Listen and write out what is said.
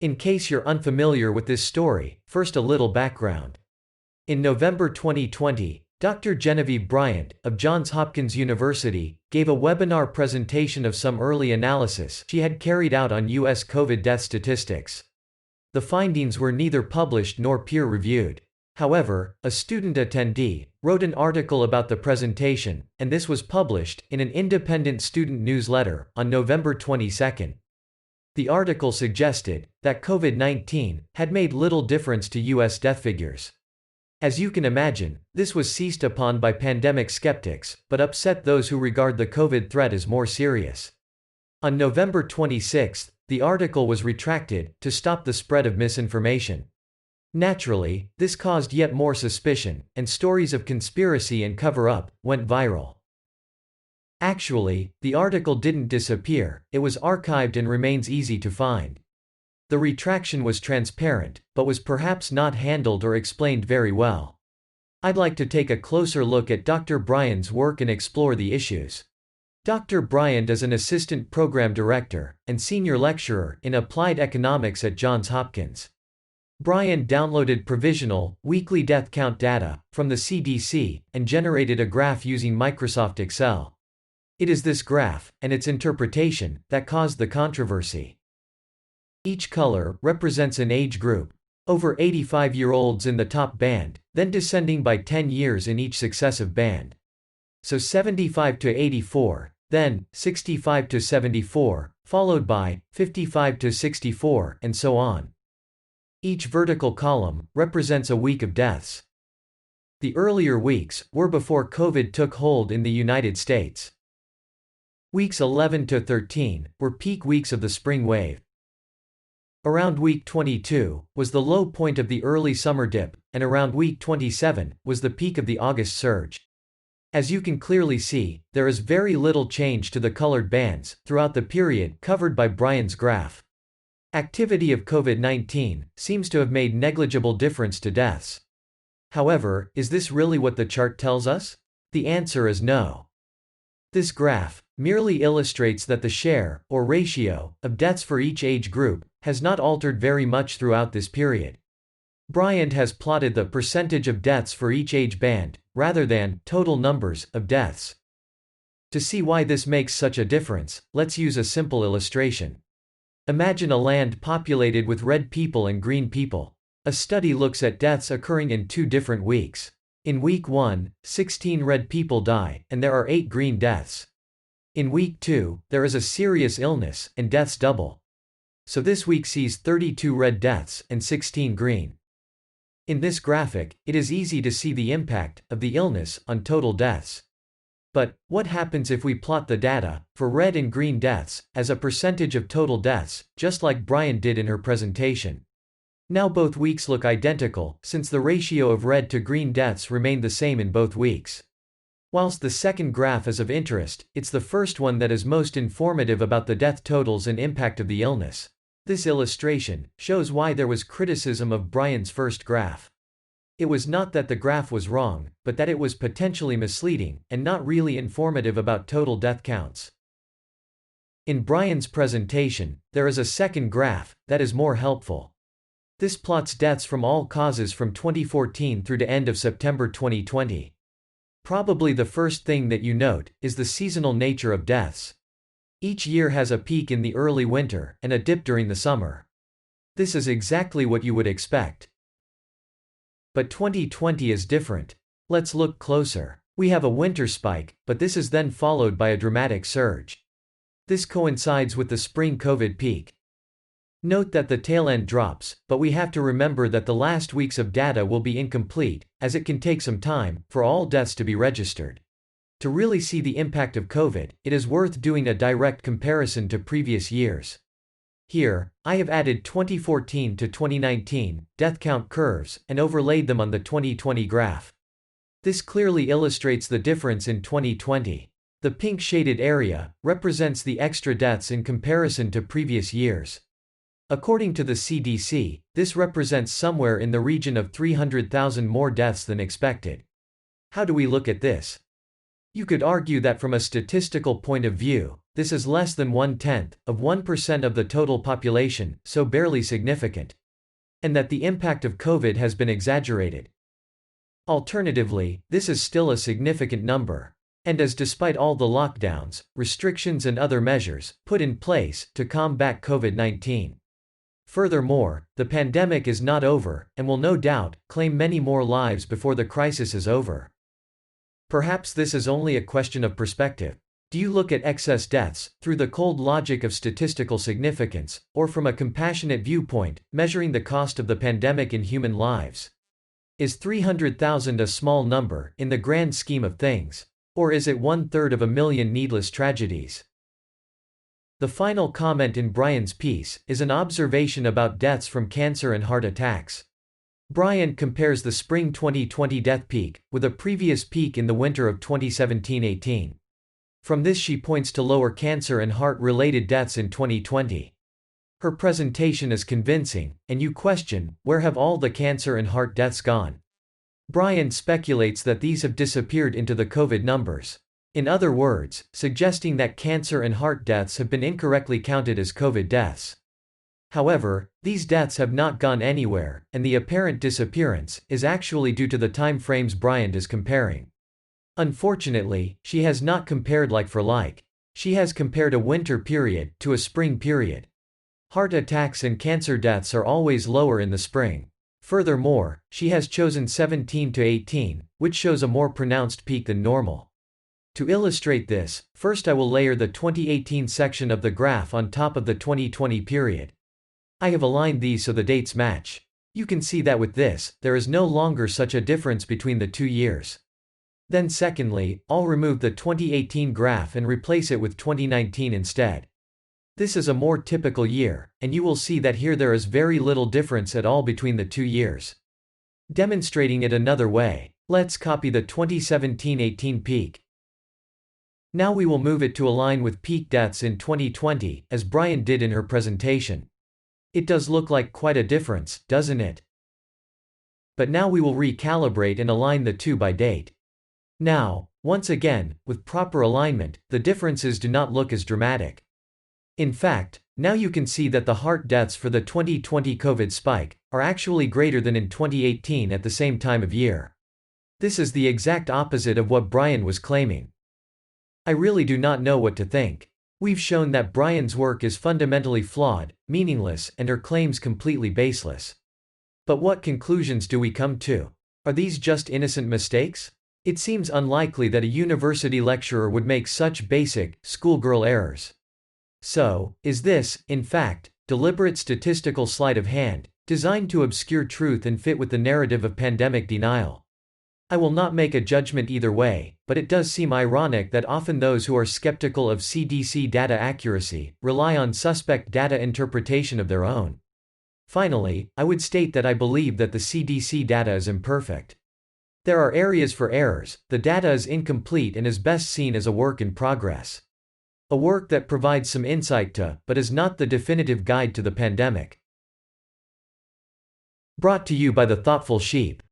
In case you're unfamiliar with this story, first a little background. In November 2020, Dr. Genevieve Bryant, of Johns Hopkins University, gave a webinar presentation of some early analysis she had carried out on U.S. COVID death statistics. The findings were neither published nor peer-reviewed. However, a student attendee wrote an article about the presentation, and this was published in an independent student newsletter on November 22. The article suggested that COVID-19 had made little difference to U.S. death figures. As you can imagine, this was seized upon by pandemic skeptics, but upset those who regard the COVID threat as more serious. On November 26, the article was retracted to stop the spread of misinformation. Naturally, this caused yet more suspicion, and stories of conspiracy and cover-up went viral. Actually, the article didn't disappear, it was archived and remains easy to find. The retraction was transparent, but was perhaps not handled or explained very well. I'd like to take a closer look at Dr. Bryant's work and explore the issues. Dr. Bryant is an assistant program director and senior lecturer in applied economics at Johns Hopkins. Bryant downloaded provisional, weekly death count data from the CDC and generated a graph using Microsoft Excel. It is this graph, and its interpretation, that caused the controversy. Each color represents an age group. Over 85-year-olds in the top band, then descending by 10 years in each successive band. So 75 to 84, then 65 to 74, followed by 55 to 64, and so on. Each vertical column represents a week of deaths. The earlier weeks were before COVID took hold in the United States. Weeks 11 to 13 were peak weeks of the spring wave. Around week 22 was the low point of the early summer dip, and around week 27 was the peak of the August surge. As you can clearly see, there is very little change to the colored bands throughout the period covered by Bryant's graph. Activity of COVID-19 seems to have made negligible difference to deaths. However, is this really what the chart tells us? The answer is no. This graph merely illustrates that the share, or ratio, of deaths for each age group has not altered very much throughout this period. Bryant has plotted the percentage of deaths for each age band, rather than total numbers of deaths. To see why this makes such a difference, let's use a simple illustration. Imagine a land populated with red people and green people. A study looks at deaths occurring in 2 different weeks. In week 1, 16 red people die, and there are 8 green deaths. In week 2, there is a serious illness, and deaths double. So this week sees 32 red deaths and 16 green. In this graphic, it is easy to see the impact of the illness on total deaths. But, what happens if we plot the data for red and green deaths as a percentage of total deaths, just like Bryant did in her presentation? Now both weeks look identical, since the ratio of red to green deaths remained the same in both weeks. Whilst the second graph is of interest, it's the first one that is most informative about the death totals and impact of the illness. This illustration shows why there was criticism of Bryant's first graph. It was not that the graph was wrong, but that it was potentially misleading and not really informative about total death counts. In Bryant's presentation, there is a second graph that is more helpful. This plots deaths from all causes from 2014 through to end of September 2020. Probably the first thing that you note is the seasonal nature of deaths. Each year has a peak in the early winter and a dip during the summer. This is exactly what you would expect. But 2020 is different. Let's look closer. We have a winter spike, but this is then followed by a dramatic surge. This coincides with the spring COVID peak. Note that the tail end drops, but we have to remember that the last weeks of data will be incomplete, as it can take some time for all deaths to be registered. To really see the impact of COVID, it is worth doing a direct comparison to previous years. Here, I have added 2014 to 2019 death count curves and overlaid them on the 2020 graph. This clearly illustrates the difference in 2020. The pink shaded area represents the extra deaths in comparison to previous years. According to the CDC, this represents somewhere in the region of 300,000 more deaths than expected. How do we look at this? You could argue that from a statistical point of view, this is less than 1/10 of 1% of the total population, so barely significant. And that the impact of COVID has been exaggerated. Alternatively, this is still a significant number. And as despite all the lockdowns, restrictions and other measures put in place to combat COVID-19. Furthermore, the pandemic is not over, and will no doubt claim many more lives before the crisis is over. Perhaps this is only a question of perspective. Do you look at excess deaths through the cold logic of statistical significance, or from a compassionate viewpoint, measuring the cost of the pandemic in human lives? Is 300,000 a small number in the grand scheme of things? Or is it 1/3 of a million needless tragedies? The final comment in Brian's piece is an observation about deaths from cancer and heart attacks. Brian compares the spring 2020 death peak with a previous peak in the winter of 2017-18. From this she points to lower cancer and heart-related deaths in 2020. Her presentation is convincing, and you question, where have all the cancer and heart deaths gone? Brian speculates that these have disappeared into the COVID numbers. In other words, suggesting that cancer and heart deaths have been incorrectly counted as COVID deaths. However, these deaths have not gone anywhere, and the apparent disappearance is actually due to the time frames Brian is comparing. Unfortunately, she has not compared like for like. She has compared a winter period to a spring period. Heart attacks and cancer deaths are always lower in the spring. Furthermore, she has chosen 17 to 18, which shows a more pronounced peak than normal. To illustrate this, first I will layer the 2018 section of the graph on top of the 2020 period. I have aligned these so the dates match. You can see that with this, there is no longer such a difference between the 2 years. Then secondly, I'll remove the 2018 graph and replace it with 2019 instead. This is a more typical year, and you will see that here there is very little difference at all between the 2 years. Demonstrating it another way, let's copy the 2017-18 peak. Now we will move it to align with peak deaths in 2020, as Brian did in her presentation. It does look like quite a difference, doesn't it? But now we will recalibrate and align the two by date. Now, once again, with proper alignment, the differences do not look as dramatic. In fact, now you can see that the heart deaths for the 2020 COVID spike are actually greater than in 2018 at the same time of year. This is the exact opposite of what Brian was claiming. I really do not know what to think. We've shown that Brian's work is fundamentally flawed, meaningless, and her claims completely baseless. But what conclusions do we come to? Are these just innocent mistakes? It seems unlikely that a university lecturer would make such basic, schoolgirl errors. So, is this, in fact, deliberate statistical sleight of hand, designed to obscure truth and fit with the narrative of pandemic denial? I will not make a judgment either way, but it does seem ironic that often those who are skeptical of CDC data accuracy rely on suspect data interpretation of their own. Finally, I would state that I believe that the CDC data is imperfect. There are areas for errors, the data is incomplete and is best seen as a work in progress. A work that provides some insight to, but is not the definitive guide to the pandemic. Brought to you by the Thoughtful Sheep.